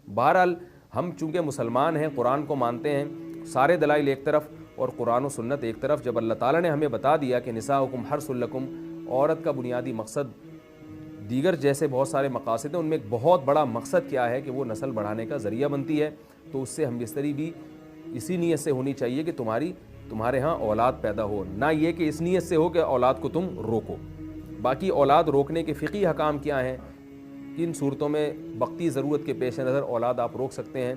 بہرحال ہم چونکہ مسلمان ہیں، قرآن کو مانتے ہیں، سارے دلائل ایک طرف اور قرآن و سنت ایک طرف، جب اللہ تعالیٰ نے ہمیں بتا دیا کہ نساؤکم حرث لکم، عورت کا بنیادی مقصد دیگر جیسے بہت سارے مقاصد ہیں، ان میں ایک بہت بڑا مقصد کیا ہے کہ وہ نسل بڑھانے کا ذریعہ بنتی ہے، تو اس سے ہم بستری بھی اسی نیت سے ہونی چاہیے کہ تمہارے ہاں اولاد پیدا ہو، نہ یہ کہ اس نیت سے ہو کہ اولاد کو تم روکو۔ باقی اولاد روکنے کے فقہی حکام کیا ہیں، کن صورتوں میں وقتی ضرورت کے پیش نظر اولاد آپ روک سکتے ہیں،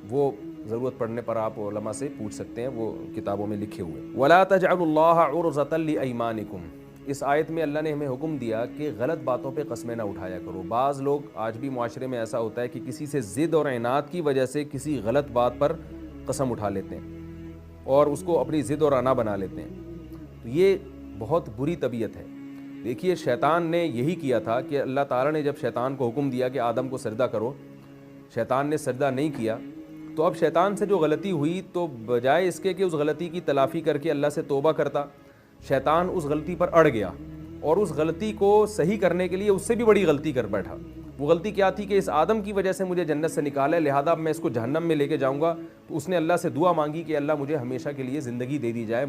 وہ ضرورت پڑنے پر آپ علماء سے پوچھ سکتے ہیں، وہ کتابوں میں لکھے ہوئے۔ وَلَا تَجْعَلُوا اللَّهَ عُرْضَةً لِأَيْمَانِكُمْ، اس آیت میں اللہ نے ہمیں حکم دیا کہ غلط باتوں پہ قسمیں نہ اٹھایا کرو۔ بعض لوگ آج بھی معاشرے میں ایسا ہوتا ہے کہ کسی سے ضد اور عناد کی وجہ سے کسی غلط بات پر قسم اٹھا لیتے ہیں اور اس کو اپنی ضد اور انا بنا لیتے ہیں، تو یہ بہت بری طبیعت ہے۔ دیکھیے شیطان نے یہی کیا تھا کہ اللہ تعالیٰ نے جب شیطان کو حکم دیا کہ آدم کو سجدہ کرو، شیطان نے سجدہ نہیں کیا، تو اب شیطان سے جو غلطی ہوئی تو بجائے اس کے کہ اس غلطی کی تلافی کر کے اللہ سے توبہ کرتا، شیطان اس غلطی پر اڑ گیا اور اس غلطی کو صحیح کرنے کے لیے اس سے بھی بڑی غلطی کر بیٹھا۔ وہ غلطی کیا تھی کہ اس آدم کی وجہ سے مجھے جنت سے نکالا ہے، لہذا اب میں اس کو جہنم میں لے کے جاؤں گا، تو اس نے اللہ سے دعا مانگی کہ اللہ مجھے ہمیشہ کے لیے زندگی دے دی جائے،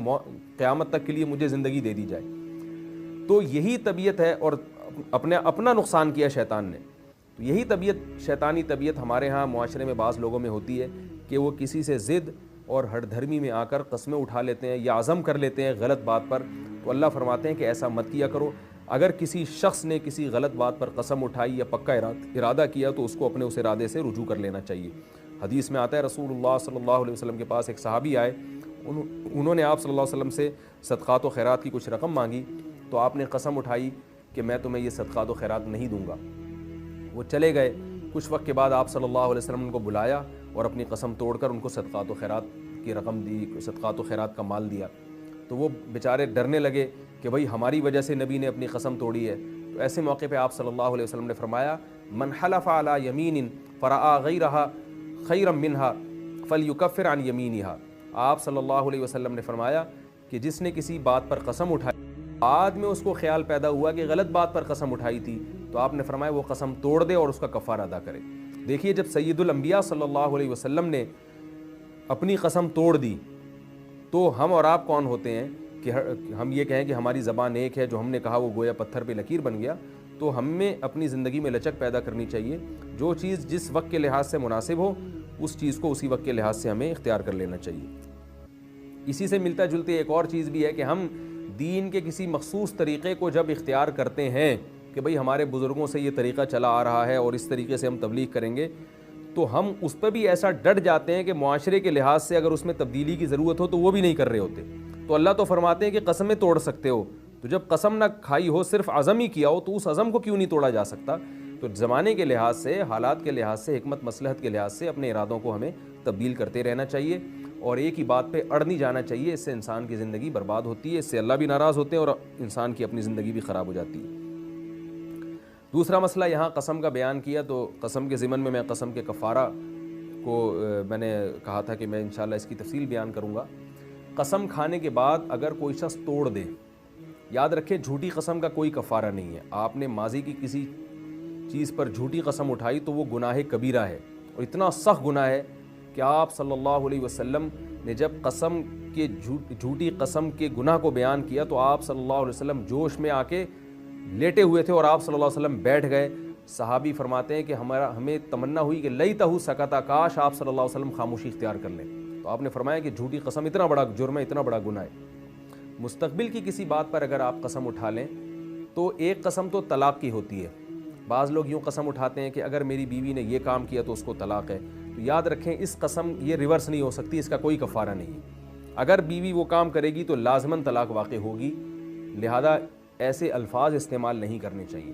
قیامت تک کے لیے مجھے زندگی دے دی جائے۔ تو یہی طبیعت ہے، اور اپنا نقصان کیا شیطان نے۔ تو یہی طبیعت، شیطانی طبیعت ہمارے ہاں معاشرے میں بعض لوگوں میں ہوتی ہے کہ وہ کسی سے ضد اور ہٹ دھرمی میں آ کر قسمیں اٹھا لیتے ہیں یا عزم کر لیتے ہیں غلط بات پر، تو اللہ فرماتے ہیں کہ ایسا مت کیا کرو۔ اگر کسی شخص نے کسی غلط بات پر قسم اٹھائی یا پکا ارادہ کیا تو اس کو اپنے اس ارادے سے رجوع کر لینا چاہیے۔ حدیث میں آتا ہے رسول اللہ صلی اللہ علیہ وسلم کے پاس ایک صحابی آئے، انہوں نے آپ صلی اللہ علیہ وسلم سے صدقات و خیرات کی کچھ رقم مانگی، تو آپ نے قسم اٹھائی کہ میں تمہیں یہ صدقات و خیرات نہیں دوں گا۔ وہ چلے گئے، کچھ وقت کے بعد آپ صلی اللہ علیہ وسلم نے ان کو بلایا اور اپنی قسم توڑ کر ان کو صدقات و خیرات کی رقم دی، صدقات و خیرات کا مال دیا۔ تو وہ بیچارے ڈرنے لگے کہ بھئی ہماری وجہ سے نبی نے اپنی قسم توڑی ہے۔ تو ایسے موقع پہ آپ صلی اللہ علیہ وسلم نے فرمایا من حلف علی یمین فرآ غیرہا خیرا منہا فلیکفر عن یمینہا۔ آپ صلی اللہ علیہ وسلم نے فرمایا کہ جس نے کسی بات پر قسم اٹھائی، بعد میں اس کو خیال پیدا ہوا کہ غلط بات پر قسم اٹھائی تھی، تو آپ نے فرمایا وہ قسم توڑ دے اور اس کا کفارہ ادا کرے۔ دیکھیے جب سید الانبیاء صلی اللہ علیہ وسلم نے اپنی قسم توڑ دی تو ہم اور آپ کون ہوتے ہیں کہ ہم یہ کہیں کہ ہماری زبان ایک ہے، جو ہم نے کہا وہ گویا پتھر پہ لکیر بن گیا۔ تو ہمیں اپنی زندگی میں لچک پیدا کرنی چاہیے، جو چیز جس وقت کے لحاظ سے مناسب ہو اس چیز کو اسی وقت کے لحاظ سے ہمیں اختیار کر لینا چاہیے۔ اسی سے ملتا جلتے ایک اور چیز بھی ہے کہ ہم دین کے کسی مخصوص طریقے کو جب اختیار کرتے ہیں کہ بھئی ہمارے بزرگوں سے یہ طریقہ چلا آ رہا ہے اور اس طریقے سے ہم تبلیغ کریں گے، تو ہم اس پہ بھی ایسا ڈٹ جاتے ہیں کہ معاشرے کے لحاظ سے اگر اس میں تبدیلی کی ضرورت ہو تو وہ بھی نہیں کر رہے ہوتے۔ تو اللہ تو فرماتے ہیں کہ قسمیں توڑ سکتے ہو، تو جب قسم نہ کھائی ہو، صرف عزم ہی کیا ہو، تو اس عزم کو کیوں نہیں توڑا جا سکتا؟ تو زمانے کے لحاظ سے، حالات کے لحاظ سے، حکمت مصلحت کے لحاظ سے اپنے ارادوں کو ہمیں تبدیل کرتے رہنا چاہیے اور ایک ہی بات پہ اڑ نہیں جانا چاہیے۔ اس سے انسان کی زندگی برباد ہوتی ہے، اس سے اللہ بھی ناراض ہوتے ہیں اور انسان کی اپنی زندگی بھی خراب ہو جاتی ہے۔ دوسرا مسئلہ یہاں قسم کا بیان کیا، تو قسم کے ضمن میں قسم کے کفارہ کو میں نے کہا تھا کہ میں انشاءاللہ اس کی تفصیل بیان کروں گا۔ قسم کھانے کے بعد اگر کوئی شخص توڑ دے، یاد رکھیں جھوٹی قسم کا کوئی کفارہ نہیں ہے۔ آپ نے ماضی کی کسی چیز پر جھوٹی قسم اٹھائی تو وہ گناہ کبیرہ ہے، اور اتنا سخت گناہ ہے کہ آپ صلی اللہ علیہ وسلم نے جب قسم کے جھوٹی قسم کے گناہ کو بیان کیا تو آپ صلی اللہ علیہ وسلم جوش میں آ کے لیٹے ہوئے تھے اور آپ صلی اللہ علیہ وسلم بیٹھ گئے۔ صحابی فرماتے ہیں کہ ہمیں تمنا ہوئی کہ لیتہ سکتا، کاش آپ صلی اللہ علیہ وسلم خاموشی اختیار کر لیں۔ تو آپ نے فرمایا کہ جھوٹی قسم اتنا بڑا جرم ہے، اتنا بڑا گناہ ہے۔ مستقبل کی کسی بات پر اگر آپ قسم اٹھا لیں تو ایک قسم تو طلاق کی ہوتی ہے۔ بعض لوگ یوں قسم اٹھاتے ہیں کہ اگر میری بیوی نے یہ کام کیا تو اس کو طلاق ہے، تو یاد رکھیں اس قسم یہ ریورس نہیں ہو سکتی، اس کا کوئی کفارہ نہیں ہے۔ اگر بیوی وہ کام کرے گی تو لازماً طلاق واقع ہوگی، لہذا ایسے الفاظ استعمال نہیں کرنے چاہیے۔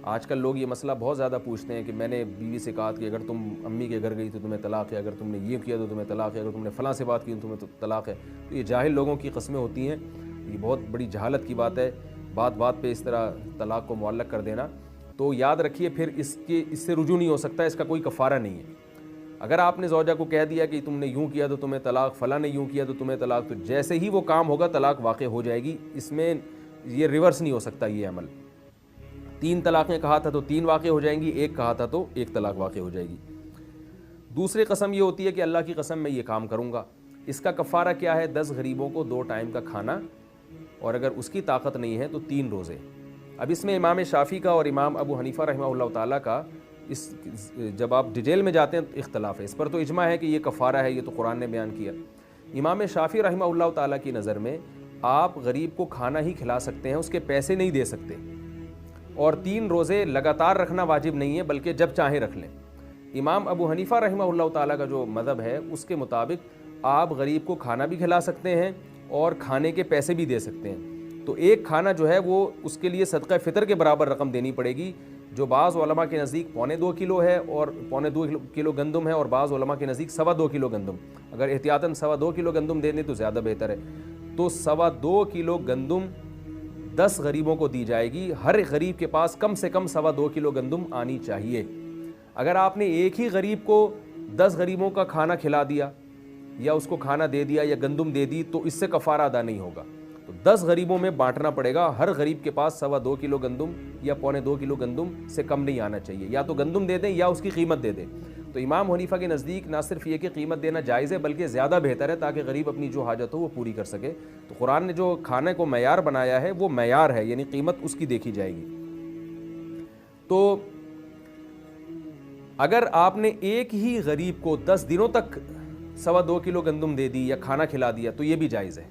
آج کل لوگ یہ مسئلہ بہت زیادہ پوچھتے ہیں کہ میں نے بیوی سے کہا کہ اگر تم امی کے گھر گئی تو تمہیں طلاق ہے، اگر تم نے یہ کیا تو تمہیں طلاق ہے، اگر تم نے فلاں سے بات کی تو تمہیں طلاق ہے۔ تو یہ جاہل لوگوں کی قسمیں ہوتی ہیں، یہ بہت بڑی جہالت کی بات ہے، بات بات پہ اس طرح طلاق کو معلق کر دینا۔ تو یاد رکھیے پھر اس سے رجوع نہیں ہو سکتا، اس کا کوئی کفارہ نہیں ہے۔ اگر آپ نے زوجہ کو کہہ دیا کہ تم نے یوں کیا تو تمہیں طلاق، فلاں نے یوں کیا تو تمہیں طلاق، تو جیسے ہی وہ کام ہوگا طلاق واقع ہو جائے گی، اس میں یہ ریورس نہیں ہو سکتا یہ عمل۔ 3 طلاقیں کہا تھا تو 3 واقع ہو جائیں گی، 1 کہا تھا تو 1 طلاق واقع ہو جائے گی۔ دوسری قسم یہ ہوتی ہے کہ اللہ کی قسم میں یہ کام کروں گا. اس کا کفارہ کیا ہے؟ 10 غریبوں کو 2 ٹائم کا کھانا, اور اگر اس کی طاقت نہیں ہے تو 3 روزے. اب اس میں امام شافعی کا اور امام ابو حنیفہ رحمہ اللہ تعالیٰ کا جب آپ ڈیٹیل میں جاتے ہیں تو اختلاف ہے. اس پر تو اجماع ہے کہ یہ کفارہ ہے, یہ تو قرآن نے بیان کیا. امام شافعی رحمہ اللہ تعالیٰ کی نظر میں آپ غریب کو کھانا ہی کھلا سکتے ہیں, اس کے پیسے نہیں دے سکتے, اور 3 روزے لگاتار رکھنا واجب نہیں ہے بلکہ جب چاہیں رکھ لیں. امام ابو حنیفہ رحمہ اللہ تعالیٰ کا جو مذہب ہے اس کے مطابق آپ غریب کو کھانا بھی کھلا سکتے ہیں اور کھانے کے پیسے بھی دے سکتے ہیں. تو ایک کھانا جو ہے وہ اس کے لیے صدقہ فطر کے برابر رقم دینی پڑے گی, جو بعض علماء کے نزدیک 1.25 کلو ہے اور 1.25 کلو گندم ہے, اور بعض علماء کے نزدیک 2.25 کلو گندم. اگر احتیاطاً 2.25 کلو گندم دے دیں تو زیادہ بہتر ہے. تو 2.25 کلو گندم 10 غریبوں کو دی جائے گی. ہر غریب کے پاس کم سے کم 2.25 کلو گندم آنی چاہیے. اگر آپ نے ایک ہی غریب کو 10 غریبوں کا کھانا کھلا دیا یا اس کو کھانا دے دیا یا گندم دے دی تو اس سے کفارہ ادا نہیں ہوگا. تو 10 غریبوں میں بانٹنا پڑے گا. ہر غریب کے پاس 2.25 کلو گندم یا 1.25 کلو گندم سے کم نہیں آنا چاہیے. یا تو گندم دے دیں یا اس کی قیمت دے دیں. تو امام حنیفہ کے نزدیک نہ صرف یہ کہ قیمت دینا جائز ہے بلکہ زیادہ بہتر ہے تاکہ غریب اپنی جو حاجت ہو وہ پوری کر سکے. تو قرآن نے جو کھانے کو معیار بنایا ہے وہ معیار ہے, یعنی قیمت اس کی دیکھی جائے گی. تو اگر آپ نے ایک ہی غریب کو 10 دنوں تک 2.25 کلو گندم دے دی یا کھانا کھلا دیا تو یہ بھی جائز ہے.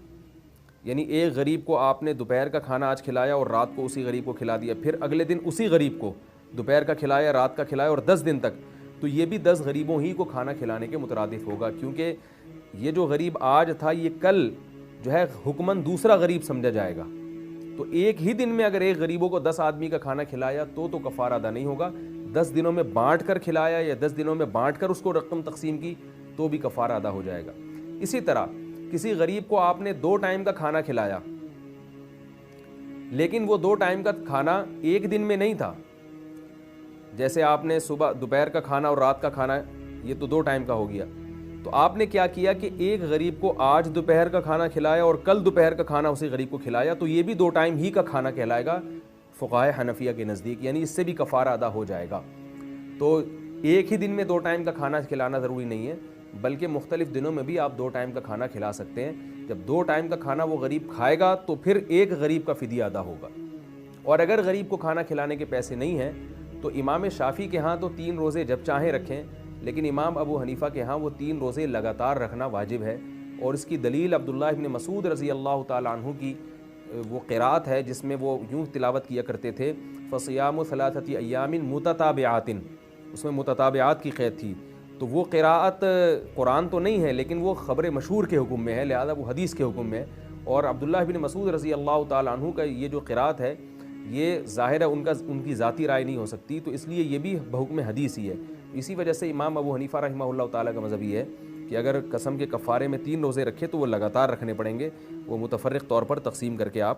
یعنی ایک غریب کو آپ نے دوپہر کا کھانا آج کھلایا اور رات کو اسی غریب کو کھلا دیا, پھر اگلے دن اسی غریب کو دوپہر کا کھلایا, رات کا کھلایا, اور 10 دن تک, تو یہ بھی 10 غریبوں ہی کو کھانا کھلانے کے مترادف ہوگا. کیونکہ یہ جو غریب آج تھا یہ کل جو ہے حکماً دوسرا غریب سمجھا جائے گا. تو ایک ہی دن میں اگر ایک غریبوں کو 10 آدمی کا کھانا کھلایا تو کفارہ ادا نہیں ہوگا. 10 دنوں میں بانٹ کر کھلایا یا 10 دنوں میں بانٹ کر اس کو رقم تقسیم کی تو بھی کفارہ ادا ہو جائے گا. اسی طرح کسی غریب کو آپ نے 2 ٹائم کا کھانا کھلایا, لیکن وہ 2 ٹائم کا کھانا ایک دن میں نہیں تھا. جیسے آپ نے صبح دوپہر کا کھانا اور رات کا کھانا, یہ تو 2 ٹائم کا ہو گیا. تو آپ نے کیا کیا کہ ایک غریب کو آج دوپہر کا کھانا کھلایا اور کل دوپہر کا کھانا اسی غریب کو کھلایا, تو یہ بھی 2 ٹائم ہی کا کھانا کہلائے گا فقہائے حنفیہ کے نزدیک, یعنی اس سے بھی کفارہ ادا ہو جائے گا. تو ایک ہی دن میں 2 ٹائم کا کھانا کھلانا ضروری نہیں ہے بلکہ مختلف دنوں میں بھی آپ 2 ٹائم کا کھانا کھلا سکتے ہیں. جب 2 ٹائم کا کھانا وہ غریب کھائے گا تو پھر ایک غریب کا فدیہ ادا ہوگا. اور اگر غریب کو کھانا کھلانے کے پیسے نہیں ہیں تو امام شافعی کے ہاں تو 3 روزے جب چاہیں رکھیں, لیکن امام ابو حنیفہ کے ہاں وہ 3 روزے لگاتار رکھنا واجب ہے. اور اس کی دلیل عبداللہ ابن مسعود رضی اللہ تعالیٰ عنہ کی وہ قرات ہے جس میں وہ یوں تلاوت کیا کرتے تھے, فصیام 3 ایام متتابعات, اس میں متتابعات کی قید تھی. تو وہ قراءت قرآن تو نہیں ہے لیکن وہ خبر مشہور کے حکم میں ہے, لہذا وہ حدیث کے حکم میں ہے. اور عبداللہ بن مسعود رضی اللہ تعالیٰ عنہ کا یہ جو قراءت ہے یہ ظاہر ہے ان کی ذاتی رائے نہیں ہو سکتی, تو اس لیے یہ بھی بحکم حدیث ہی ہے. اسی وجہ سے امام ابو حنیفہ رحمہ اللہ تعالیٰ کا مذہب یہ ہے کہ اگر قسم کے کفارے میں 3 روزے رکھے تو وہ لگاتار رکھنے پڑیں گے, وہ متفرق طور پر تقسیم کر کے آپ